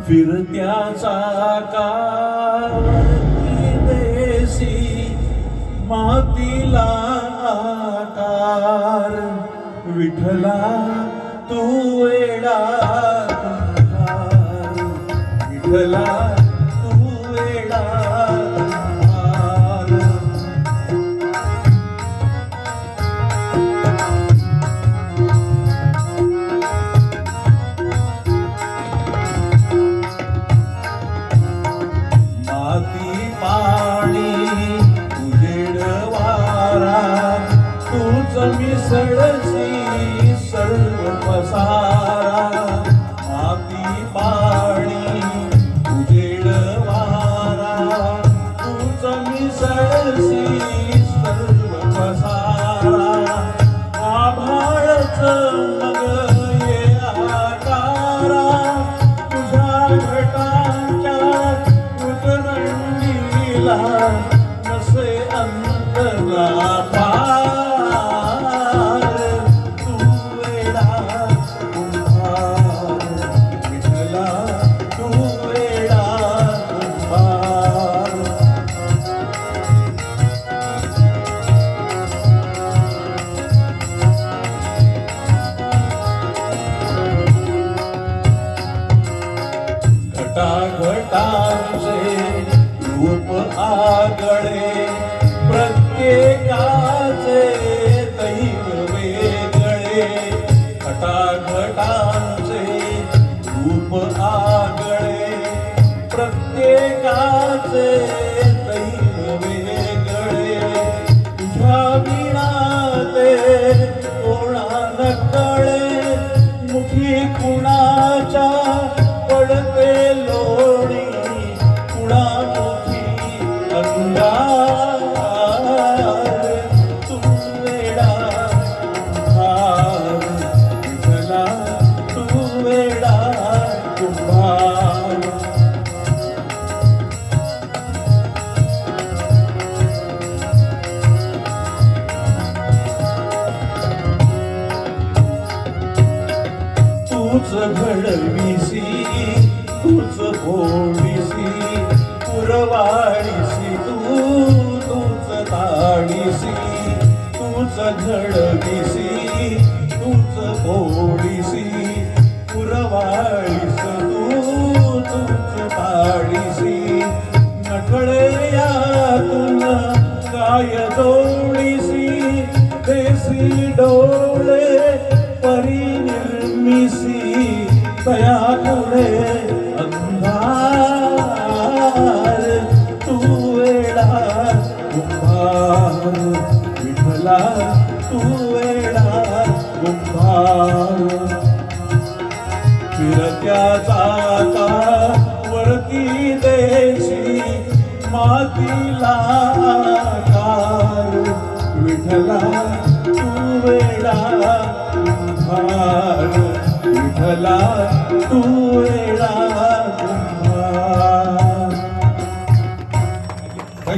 फिरत्या चाकावरती देसी मातीला आकार विठ्ठला तू वेडा कुंभार विठ्ठला तू वेडा कुंभार माती पाणी उजेड वारा तूच मिसळसी सर्व पसारा माती पाणी उजेड वारा तूच मिसळसी सर्व पसारा आभाळच मग ये आकारा तुझ्या घटांच्या उतरंडीला नसे अंतरा पार तू वेडा कुंभार विठ्ठला तू वेडा कुंभार घटाघटांचे रूप आगळे प्रत्येकाचे दैव वेगळे घटाघटांचे रूप आगळे प्रत्येकाचे दैव वेगळे तुझ्या विना ते कोणा नकळे मुखी कुणाच्या पडते लोणी कुणामुखी अंगार तू वेडा कुंभार विठ्ठला तू वेडा कुंभार तूच घडविसी तूच फोडीसी पुरवाडीसी तूच ताडीसी तूच घडविसी तूच फोडीसी पुरवाडीस तूच ताडीसी नकळे यातून काय दोडीसी देसी डोळे परिनिर्मिसी तया पुढे अंधार तू वेडा कुंभार विठ्ठला तू वेडा कुंभार फिरत्या चाकावरती देशी मातीला आकार विठ्ठला तू वेडा कुंभार विठ्ठला तू वेडा